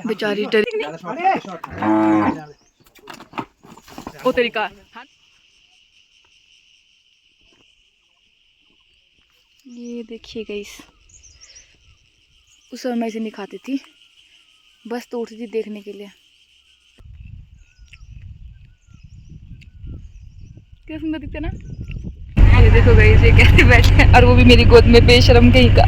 बेचारी डरी ओ तरीका। ये देखिए गाइस, उस समय मैं इसे नहीं खाती थी, बस तोड़ती थी देखने के लिए। क्या सुंदर दिखते ना। ये देखो गाइस, ये कैसे बैठे हैं, और वो भी मेरी गोद में, बेशरम कहीं का।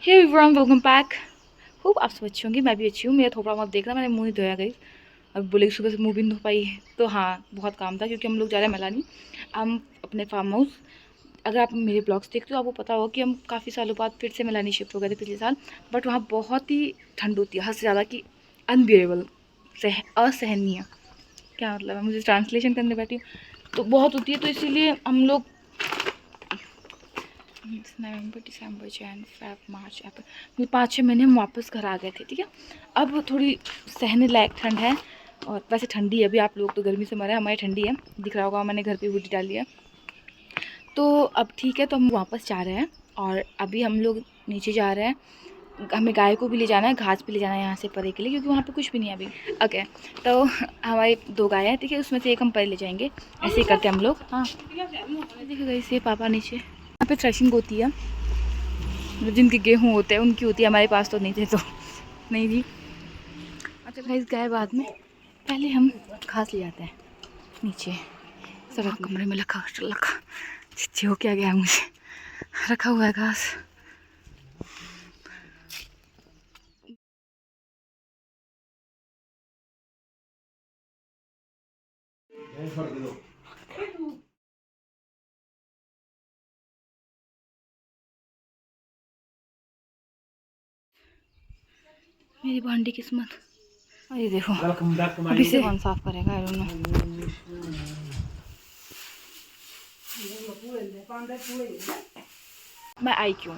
Hey everyone, welcome back. Hope आप सब अच्छी होंगी, मैं भी अच्छी हूँ। मेरा थोड़ा मत देखना, मैंने मुँह नहीं धोया गई। अब बोले सुबह से मुँह भी नहीं धो पाई, तो हाँ बहुत काम था, क्योंकि हम लोग जा रहे हैं मैलानी, हम अपने फार्म हाउस। अगर आप मेरे ब्लॉग्स देखते हो आपको पता होगा कि हम काफ़ी सालों बाद फिर से मैलानी शिफ्ट हो गए थे पिछले साल। बट वहाँ बहुत ही ठंड होती है, हद से ज़्यादा कि अनबियरेबल, असहनीय। क्या मतलब है, मुझे ट्रांसलेशन करने बैठी हूँ तो बहुत होती है, तो इसीलिए हम लोग नवंबर, दिसंबर, जनवरी, फरवरी, मार्च, अप्रैल, 5-6 महीने हम वापस घर आ गए थे। ठीक है, अब थोड़ी सहने लायक ठंड है, और वैसे ठंडी है अभी। आप लोग तो गर्मी से मरे, हमारी ठंडी है, दिख रहा होगा मैंने घर पे हुडी डाली है। तो अब ठीक है, तो हम वापस जा रहे हैं, और अभी हम लोग नीचे जा रहे हैं। हमें गाय को भी ले जाना है, घास भी ले जाना है यहाँ से परे के लिए, क्योंकि वहाँ पे कुछ भी नहीं है अभी। ओके, तो हमारी 2 गाय हैं, ठीक है, उसमें से एक हम परे ले जाएंगे, ऐसे ही करते हम लोग। हाँ देखो गाइस, ये पापा नीचे यहाँ पे थ्रेशिंग होती है, जिनके गेहूँ होते हैं उनकी होती है, हमारे पास तो नहीं थे, तो नहीं जी। अच्छा गाइस, गाय बाद में, पहले हम घास ले जाते हैं नीचे। सड़क कमरे में रखा चिच्ची हो क्या गया मुझे, रखा हुआ है घास। मेरी भांडी किस्मत, अरे देखो अभी से कौन साफ करेगा, आई डोंट नो। मैं आई क्यों,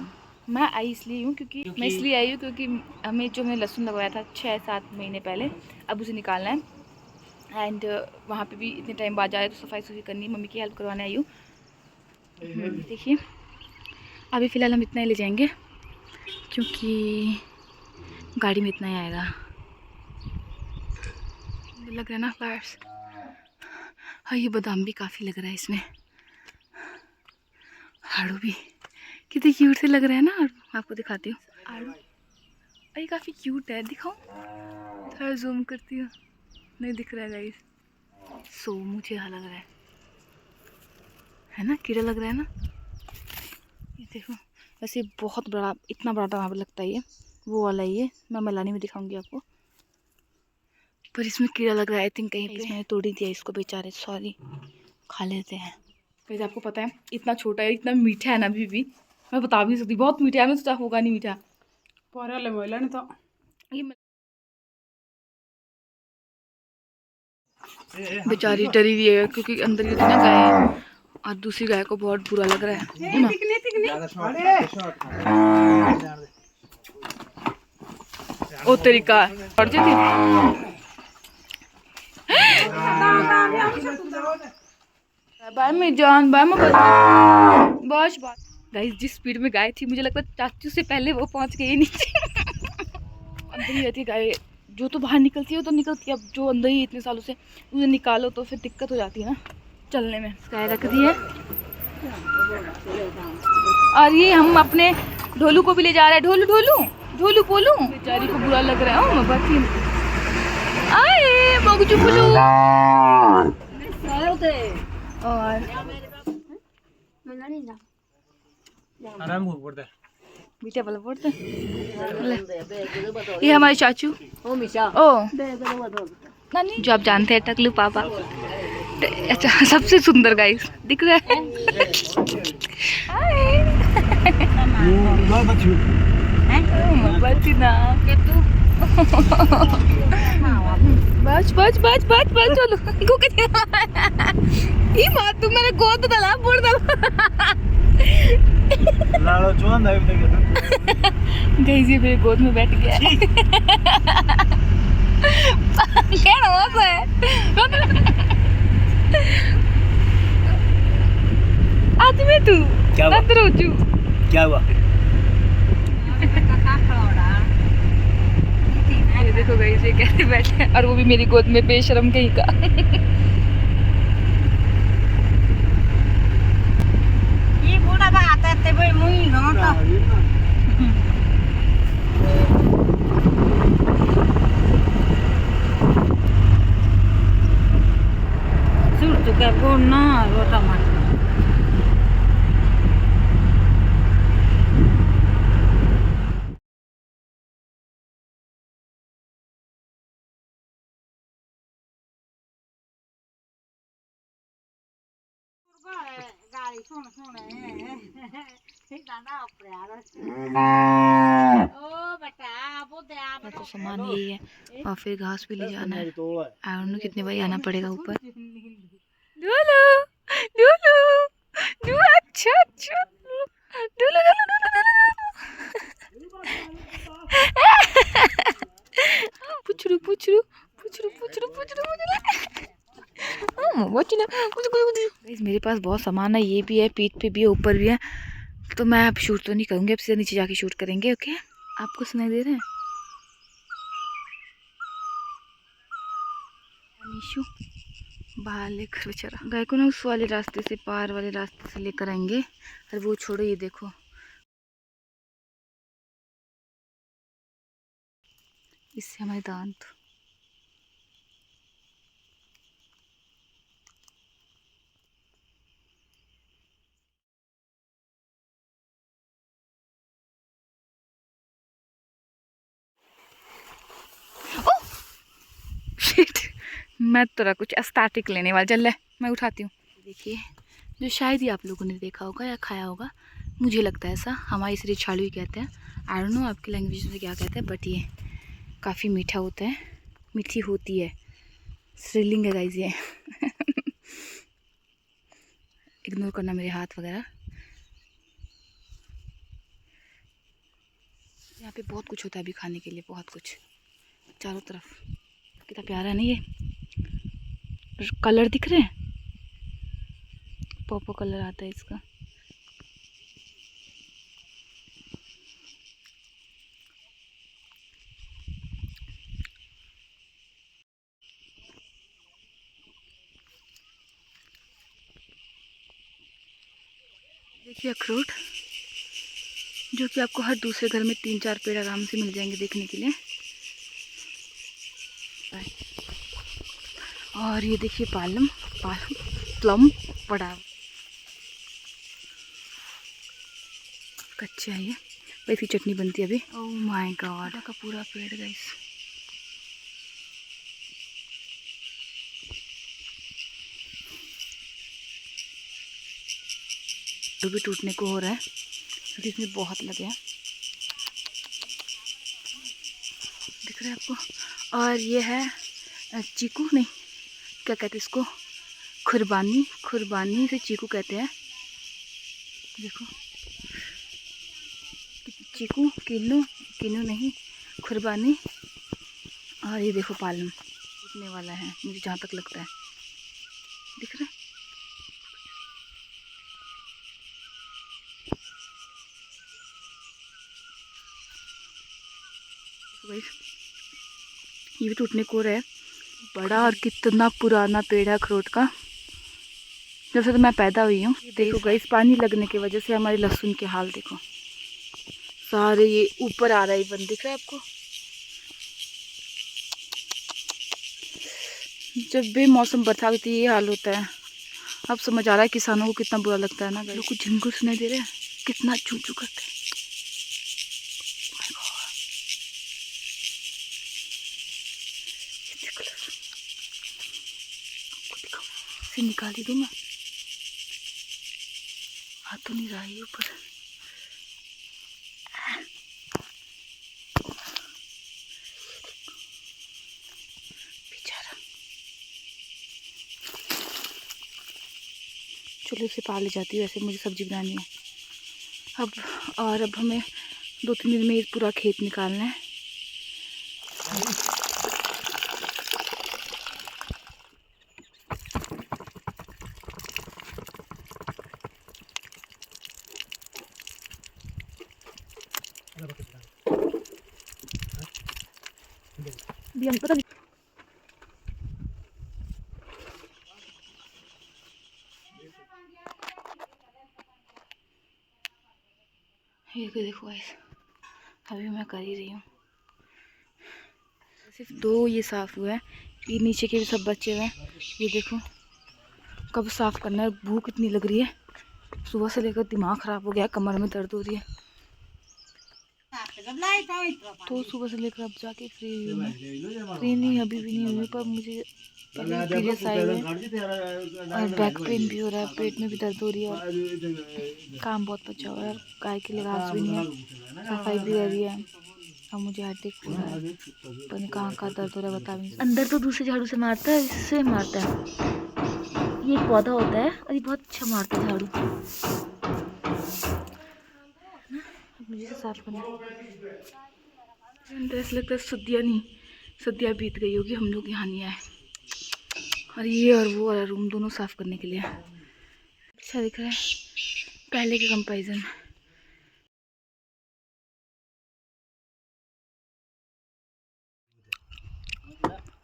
मैं आई इसलिए हूँ क्योंकि मैं इसलिए आई हूँ क्योंकि हमें जो हमने लहसुन लगवाया था 6-7 महीने पहले, अब उसे निकालना है। एंड वहाँ पे भी इतने टाइम बाद जा रहे, तो सफाई करनी, मम्मी की हेल्प करवाने आई हूँ। देखिए अभी फ़िलहाल हम इतना ही ले जाएंगे, क्योंकि गाड़ी में इतना ही आएगा। लग रहा है ना फ्लावर्स, हाँ ये बादाम भी काफ़ी लग रहा है इसमें, आड़ू भी कितने क्यूट से लग रहे हैं ना। और आपको दिखाती हूँ आड़ू, अरे काफ़ी क्यूट है, दिखाऊँ, थोड़ा जूम करती हूँ, नहीं दिख रहा है गाइस। सो मुझे यहाँ लग रहा है ना, कीड़ा लग रहा है ना, ये देखो। वैसे बहुत बड़ा, इतना बड़ा वहाँ पर लगता है, ये वो वाला ही है, मैं मैलानी में दिखाऊंगी आपको, पर इसमें कीड़ा लग रहा है आई थिंक कहीं पे। मैंने तोड़ ही दिया इसको, बेचारे, सॉरी, खा लेते हैं। वैसे आपको पता है इतना छोटा है, इतना मीठा है ना, अभी भी मैं बता भी नहीं सकती, बहुत मीठा है, मैं सोचा होगा नहीं मीठा, तो ये बेचारी डरी हुई है, क्योंकि अंदर ही थी ना गाय, और दूसरी गाय को बहुत बुरा लग रहा है। ओ तरीका और जी बाय में जान, बाय में बस गाइस, जिस स्पीड में गाय थी, मुझे लगता है चाचू से पहले वो पहुंच गई नीचे। अंदर ही रहती है गाय, जो तो बाहर निकलती है वो तो निकलती है, अब जो अंदर ही इतने सालों से उन्हें निकालो तो फिर दिक्कत हो जाती है ना चलने में। गाय रख दी है, और ये हम अपने ढोलू को भी ले जा रहे हैं। ढोलू ढोलू ढोलू बोलू, बेचारी को बुरा लग रहा है। बाकी आए बगजू बोलू, और मीठा वाला बोलते, ये हमारे चाचू ओ नानी, जो आप जानते हैं टकलू पापा। अच्छा, सबसे सुंदर गाइस दिख रहा है। बस बस बस बस बस चलो ई बात तुम मेरे गोद दला बोल दला लाड़ो चोन है तो गई जी मेरे गोद में बैठ गया क्या हुआ है आज में तू क्या हुआ? अंदर हो तू क्या हुआ? ये देखो गई जी कैसे बैठे और वो भी मेरी गोद में बेशरम कहीं का ये बूढ़ा का आता है भाई मुई ना तो सुर तो क्या बोल ना रोटा मार गाड़ी सुन सुन दादा अपने आ ओ बेटा वो दे आप तो सामान यही है और फिर घास भी ले जाना है आई डोंट नो कितने बार आना पड़ेगा ऊपर डोलो डोलो डू अच्छा अच्छा डोलो पुचरू पुचरू पुचरू पुचरू पुचरू मेरे पास बहुत सामान है ये भी है पीठ पे भी है ऊपर भी है तो मैं अब शूट तो नहीं करूँगी अब सीधे नीचे जाके शूट करेंगे ओके आपको सुनाई दे रहे हैं निशु बाहर लेकर बेचारा गाय को ना उस वाले रास्ते से पार वाले रास्ते से लेकर आएंगे और वो छोड़ो ये देखो इससे हमारे दांत शिट मैं तो कुछ एस्थेटिक लेने वाला चल मैं उठाती हूँ देखिए जो शायद ही आप लोगों ने देखा होगा या खाया होगा मुझे लगता है ऐसा हमारे इसे छालू ही कहते हैं आई डोंट नो आपकी लैंग्वेज में क्या कहते हैं बट ये काफ़ी मीठा होता है मीठी होती है थ्रिलिंग है गाइस ये इग्नोर करना मेरे हाथ वगैरह यहाँ पे बहुत कुछ होता है अभी खाने के लिए बहुत कुछ चारों तरफ कितना प्यारा है ना ये कलर दिख रहे हैं पर्पल कलर आता है इसका देखिए अखरोट जो कि आपको हर दूसरे घर में 3-4 पेड़ आराम से मिल जाएंगे देखने के लिए और ये देखिए प्लम पड़ा कच्चे है ये वैसी चटनी बनती है अभी ओह माय गॉड का पूरा पेड़ गाइस तो भी टूटने को हो रहा है क्योंकि इसमें बहुत लगे हैं दिख रहा है आपको और ये है चीकू नहीं क्या कहते हैं इसको खुरबानी से चीकू कहते हैं देखो चीकू किन्नू नहीं खुरबानी और ये देखो पालम उठने वाला है मुझे जहाँ तक लगता है दिख रहा है ये भी टूटने को रहा है बड़ा और कितना पुराना पेड़ है अखरोट का जब से तो मैं पैदा हुई हूँ देखो गाइस पानी लगने की वजह से हमारे लहसुन के हाल देखो सारे ये ऊपर आ रहा है बन दिख रहा है आपको जब भी मौसम बरसात होती है ये हाल होता है अब समझ आ रहा है किसानों को कितना बुरा लगता है ना लोग कुछ झिंगुर सुनाई दे रहे हैं कितना चू चू करते हैं निकाल ही दूँ मैं हाथ तो नहीं रहा है ऊपर बेचारा चलो इसे पार ले जाती हूँ ऐसे मुझे सब्जी बनानी है अब हमें 2-3 दिन में ये पूरा खेत निकालना है। पता नहीं ये देखो गाइस, अभी मैं कर ही रही हूँ। सिर्फ 2 ये साफ़ हुआ है, ये नीचे के भी सब बचे हुए हैं। ये देखो कब साफ़ करना है। भूख इतनी लग रही है, सुबह से लेकर दिमाग ख़राब हो गया, कमर में दर्द हो रही है। तो सुबह से लेकर अब जाके फ्री हुई हूँ। फ्री नहीं अभी भी नहीं हुई, पर मुझे पीरियड्स आए हुए और बैक पेन भी हो रहा है, पेट में भी दर्द हो रही है और काम बहुत बचा हुआ है। गाय के लिए घास भी नहीं है, सफाई भी रह रही है। अब मुझे हेडेक हो रहा है, पता नहीं कहाँ का दर्द हो रहा है, बता नहीं। अंदर तो दूसरे झाड़ू से मारता है, इससे मारता है। ये एक पौधा होता है और ये बहुत अच्छा मारता है झाड़ू। मुझे साफ करना अंदर ऐसा लगता है सदिया नहीं, सदिया बीत गई होगी, हम लोग यहाँ नहीं आए। और ये और वो वाला रूम दोनों साफ करने के लिए अच्छा दिख रहा है पहले के कंपैरिजन।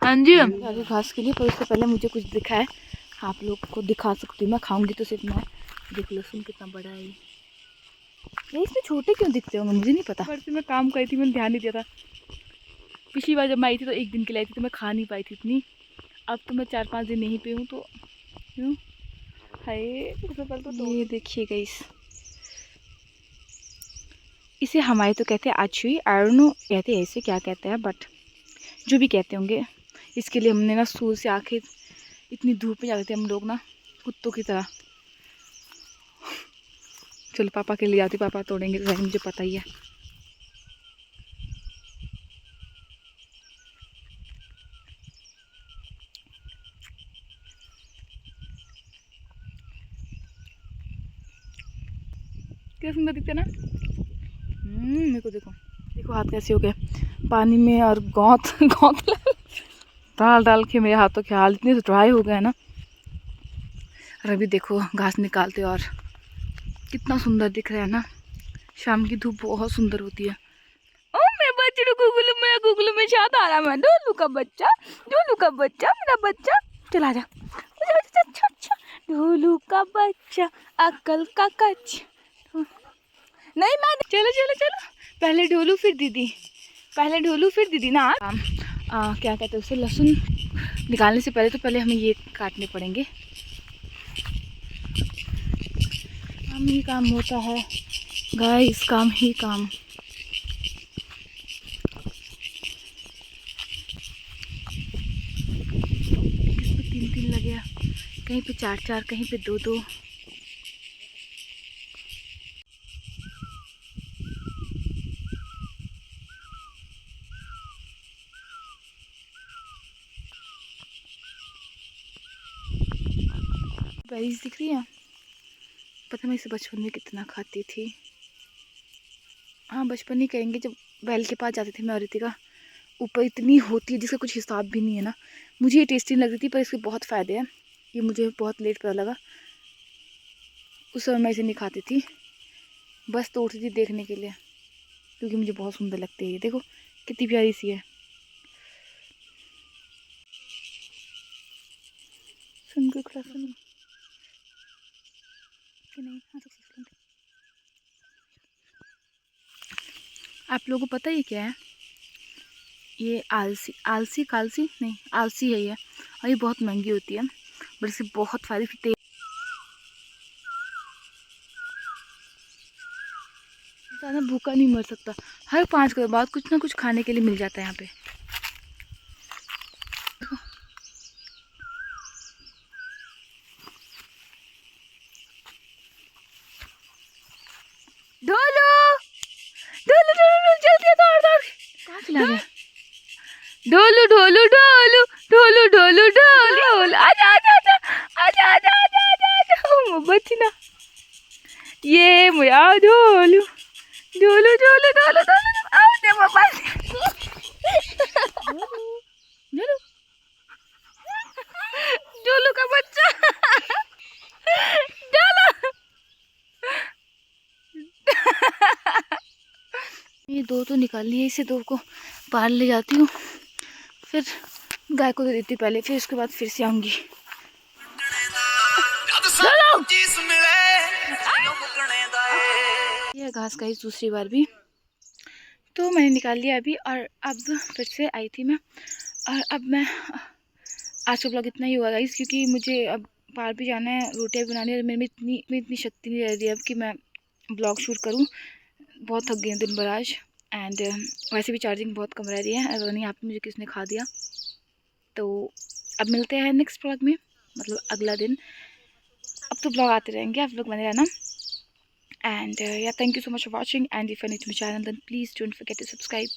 हाँ जी आगे घास के लिए, पर उससे पहले मुझे कुछ दिखा है, आप लोग को दिखा सकती हूँ। मैं खाऊंगी तो सिर्फ मैं। देखो लहसुन कितना बड़ा है ये इसमें छोटे क्यों दिखते होंगे मुझे नहीं पता। पर मैं काम करी थी, मैंने ध्यान नहीं दिया था। पिछली बार जब मैं आई थी तो 1 दिन के लिए आई थी, तो मैं खा नहीं पाई थी इतनी। अब तो मैं 4-5 दिन नहीं पे हूँ, तो क्यों तो ये देखिए गाइस, इसे हमारे तो कहते हैं आछुई, आई डोंट नो कहते हैं ऐसे क्या कहते हैं, बट जो भी कहते होंगे। इसके लिए हमने ना सूर से आके इतनी धूप में जाते थे हम लोग ना, कुत्तों की तरह। चलो पापा के लिए आती, पापा तोड़ेंगे तो मुझे पता ही है। क्या सुंदर दिखते ना। मेरे को देखो देखो हाथ कैसे हो गए पानी में, और गौत गौत डाल डाल के मेरे हाथों के हाल इतने ड्राई हो गए ना। और अभी देखो घास निकालते और कितना सुंदर दिख रहा है ना। शाम की धूप बहुत सुंदर होती है। ओ मेरे बच्चे गुगलू में शाद आ रहा है। डोलू का बच्चा मेरा बच्चा, चला जा। अच्छा डोलू का बच्चा अक्ल का कच्चा। नहीं मैं चलो चलो चलो, पहले ढोलू फिर दीदी ना। क्या कहते हैं उसे, लहसुन निकालने से पहले तो पहले हमें ये काटने पड़ेंगे। काम ही काम होता है गाइस, काम ही काम। किस पे 3-3 लग गया, कहीं पे 4-4, कहीं पे 2-2। बेरीज दिख रही है, पता मैं इसे बचपन में कितना खाती थी। हाँ बचपन ही कहेंगे, जब बैल के पास जाते थे मैं और रितिका। ऊपर इतनी होती है जिसका कुछ हिसाब भी नहीं है ना। मुझे ये टेस्टी नहीं लग रही थी, पर इसके बहुत फ़ायदे हैं। ये मुझे बहुत लेट पता लगा, उस समय मैं इसे नहीं खाती थी, बस तोड़ती थी देखने के लिए, क्योंकि मुझे बहुत सुंदर लगती है। ये देखो कितनी प्यारी सी है। सुन के खड़ा सुन कि नहीं। हाँ आप लोगों को पता है ये क्या है? ये आलसी कालसी नहीं, आलसी है ये, और ये बहुत महंगी होती है, बट इससे बहुत फायदे। फिर ज़्यादा भूखा नहीं मर सकता, हर 5 के बाद कुछ ना कुछ खाने के लिए मिल जाता है यहाँ पे। ढोलू ढोलू ढोलू जल्दी दौड़ दौड़, कहाँ चला गया? ढोलू ढोलू ढोलू ढोलू ढोलू ढोलू, आजा आजा आजा आजा आजा आजा आजा, बच्ची ना ये मुया झोलू झोलू झोलू झोलू झोलू आओ दे पापा झोलू झोलू का बच्चा झोलू ये दो तो निकाल लिए, इसे दो को बाहर ले जाती हूँ, फिर गाय को दे देती हूँ पहले, फिर उसके बाद फिर से आऊंगी। ये घास का ही दूसरी बार भी तो मैंने निकाल लिया अभी, और अब फिर से आई थी मैं, और अब मैं आज का ब्लॉग इतना ही हुआ गाइस, क्योंकि मुझे अब बाहर भी जाना है, रोटियाँ बनानी है, मेरे में इतनी शक्ति नहीं रह रही अब कि मैं ब्लॉग शूट करूँ। बहुत थक गई हूँ दिन भर आज, एंड वैसे भी चार्जिंग बहुत कम रह रही है, अगर नहीं यहाँ पे मुझे किसने खा दिया। तो अब मिलते हैं नेक्स्ट ब्लॉग में, मतलब अगला दिन। अब तो ब्लॉग आते रहेंगे, आप लोग बने रहना। And yeah, thank you so much for watching, and if you're new to my channel, then please don't forget to subscribe.